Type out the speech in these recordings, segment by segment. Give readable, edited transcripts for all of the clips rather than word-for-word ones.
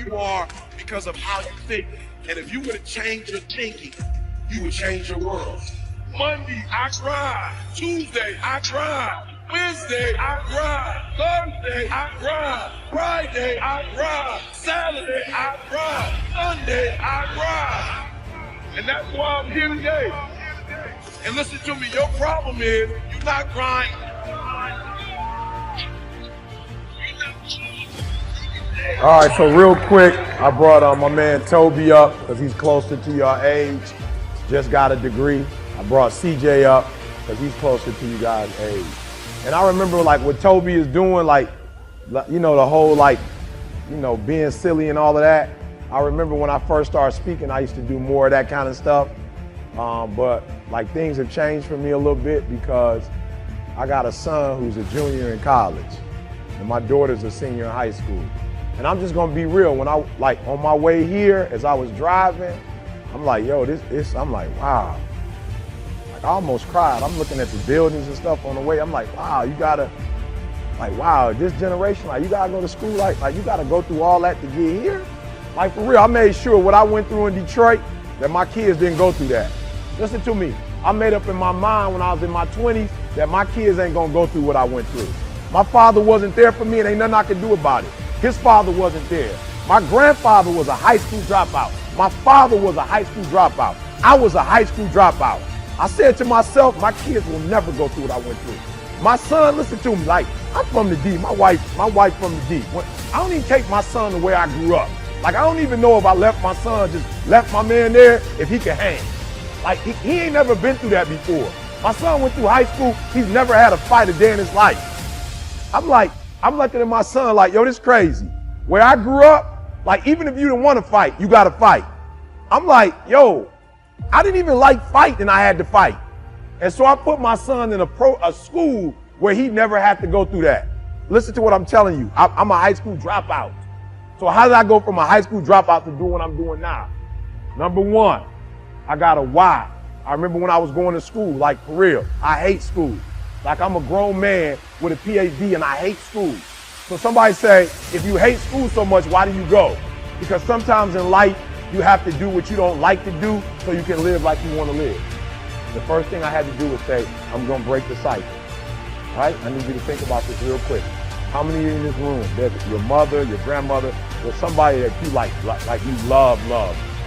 you are because of how you think. And if you were to change your thinking, you would change your world. Monday, I cried. Tuesday, I cried. Wednesday, I cried. Thursday, I cried. Friday, I cried. Saturday, I cried. Sunday, I cried. And that's why I'm here today. And listen to me, your problem is you're not crying. All right, so real quick, I brought my man Toby up because he's closer to your age, just got a degree. I brought CJ up because he's closer to you guys' age. And I remember like what Toby is doing, like, you know, the whole like, you know, being silly and all of that. I remember when I first started speaking, I used to do more of that kind of stuff. But like things have changed for me a little bit because I got a son who's a junior in college and my daughter's a senior in high school. And I'm just gonna be real, when I, like on my way here, as I was driving, I'm like, yo, I'm like, wow. Like I almost cried. I'm looking at the buildings and stuff on the way. I'm like, wow, you gotta, like, wow, this generation, like you gotta go to school, like you gotta go through all that to get here. Like for real, I made sure what I went through in Detroit, that my kids didn't go through that. Listen to me, I made up in my mind when I was in my 20s that my kids ain't gonna go through what I went through. My father wasn't there for me and ain't nothing I could do about it. His father wasn't there. My grandfather was a high school dropout. My father was a high school dropout. I was a high school dropout. I said to myself, my kids will never go through what I went through. My son, listen to me, like, I'm from the D, my wife from the D. I don't even take my son to where I grew up. Like, I don't even know if I left my son, just left my man there, if he could hang. Like, he ain't never been through that before. My son went through high school, he's never had a fight a day in his life. I'm looking at my son like, yo, this crazy. Where I grew up, like, even if you didn't want to fight, you got to fight. I'm like, yo, I didn't even like fight and I had to fight. And so I put my son in a school where he never had to go through that. Listen to what I'm telling you. I'm a high school dropout. So how did I go from a high school dropout to doing what I'm doing now? Number one, I got a why. I remember when I was going to school, like for real, I hate school. Like I'm a grown man with a PhD and I hate school. So somebody say, if you hate school so much, why do you go? Because sometimes in life, you have to do what you don't like to do so you can live like you want to live. The first thing I had to do was say, I'm going to break the cycle. Right? I need you to think about this real quick. How many in this room? There's your mother, your grandmother, there's somebody that you like you love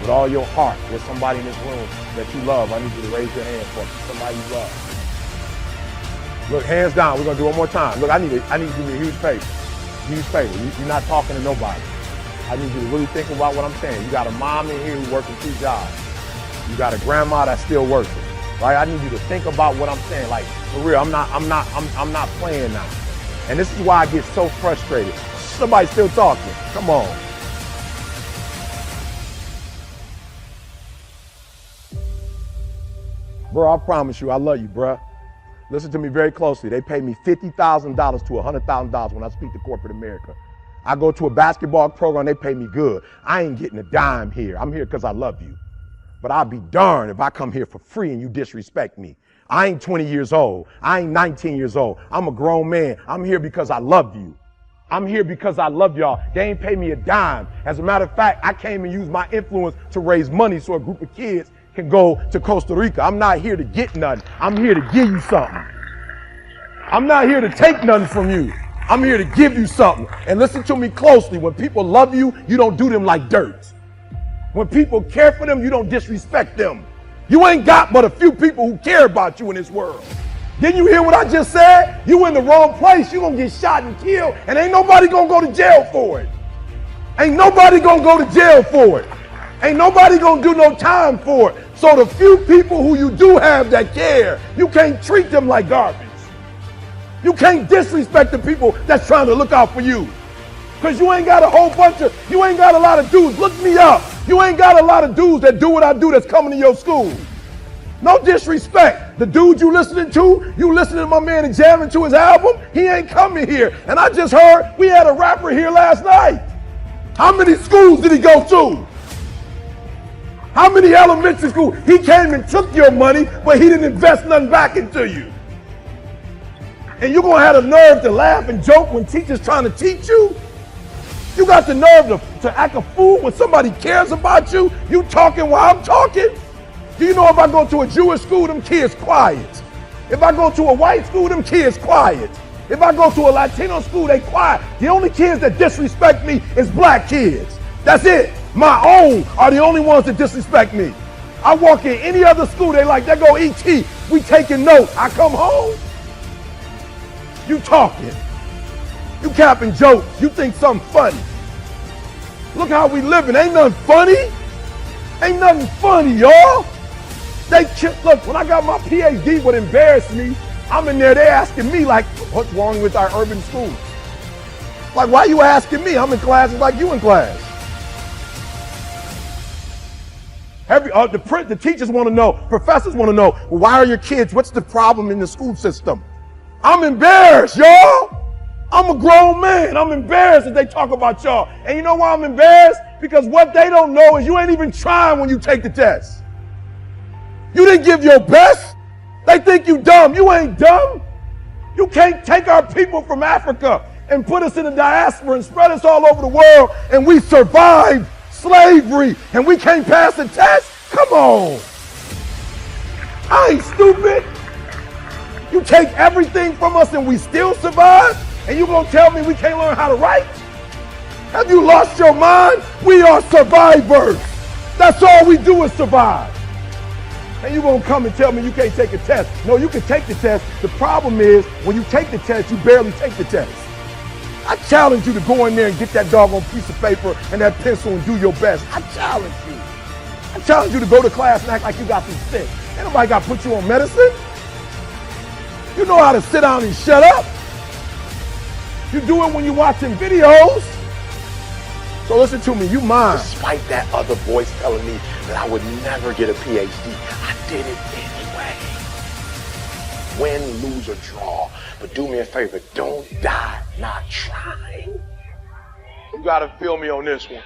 with all your heart. There's somebody in this room that you love. I need you to raise your hand for me. Somebody you love. Look, hands down. We're gonna do it one more time. Look, I need you to do me a huge favor. Huge favor. You're not talking to nobody. I need you to really think about what I'm saying. You got a mom in here who's working 2 jobs. You got a grandma that's still working. Right? I need you to think about what I'm saying. Like, for real, I'm not playing now. And this is why I get so frustrated. Somebody's still talking. Come on. Bro, I promise you, I love you, bro. Listen to me very closely. They pay me $50,000 to $100,000 when I speak to corporate America. I go to a basketball program, they pay me good. I ain't getting a dime here. I'm here because I love you. But I'll be darned if I come here for free and you disrespect me. I ain't 20 years old. I ain't 19 years old. I'm a grown man. I'm here because I love you. I'm here because I love y'all. They ain't pay me a dime. As a matter of fact, I came and used my influence to raise money so a group of kids can go to Costa Rica. I'm not here to get nothing. I'm here to give you something. I'm not here to take nothing from you. I'm here to give you something. And listen to me closely. When people love you, you don't do them like dirt. When people care for them, you don't disrespect them. You ain't got but a few people who care about you in this world. Didn't you hear what I just said? You in the wrong place. You gonna get shot and killed, and ain't nobody gonna go to jail for it. Ain't nobody gonna go to jail for it. Ain't nobody gonna do no time for it. So the few people who you do have that care, you can't treat them like garbage. You can't disrespect the people that's trying to look out for you. Because you ain't got a whole bunch of, you ain't got a lot of dudes. Look me up. You ain't got a lot of dudes that do what I do that's coming to your school. No disrespect. The dude you listening to my man and jamming to his album, he ain't coming here. And I just heard we had a rapper here last night. How many schools did he go to? How many elementary schools? He came and took your money, but he didn't invest nothing back into you. And you're going to have the nerve to laugh and joke when teachers trying to teach you? You got the nerve to act a fool when somebody cares about you? You talking while I'm talking? Do you know if I go to a Jewish school, them kids quiet? If I go to a white school, them kids quiet. If I go to a Latino school, they quiet. The only kids that disrespect me is black kids. That's it. My own are the only ones that disrespect me. I walk in any other school, they like, there go E.T., we taking notes. I come home, you talking. You capping jokes. You think something funny. Look how we living. Ain't nothing funny. Ain't nothing funny, y'all. Look, when I got my PhD, what embarrassed me, I'm in there, they asking me like, what's wrong with our urban schools? Like, why you asking me? I'm in classes like you in class. The teachers want to know, professors want to know, well, why are your kids, what's the problem in the school system? I'm embarrassed, y'all. I'm a grown man. I'm embarrassed that they talk about y'all. And you know why I'm embarrassed? Because what they don't know is you ain't even trying when you take the test. You didn't give your best. They think you dumb. You ain't dumb. You can't take our people from Africa and put us in the diaspora and spread us all over the world and we survived slavery and we can't pass the test? Come on. I ain't stupid. You take everything from us and we still survive? And you gonna tell me we can't learn how to write? Have you lost your mind? We are survivors. That's all we do is survive. And you gonna come and tell me you can't take a test. No, you can take the test. The problem is when you take the test, you barely take the test. I challenge you to go in there and get that doggone piece of paper and that pencil and do your best. I challenge you. I challenge you to go to class and act like you got some sick. Ain't nobody got to put you on medicine. You know how to sit down and shut up. You do it when you're watching videos. So listen to me, you mine. Despite that other voice telling me that I would never get a PhD, I did it anyway. Win, lose, or draw. But do me a favor, don't die not trying. You gotta feel me on this one.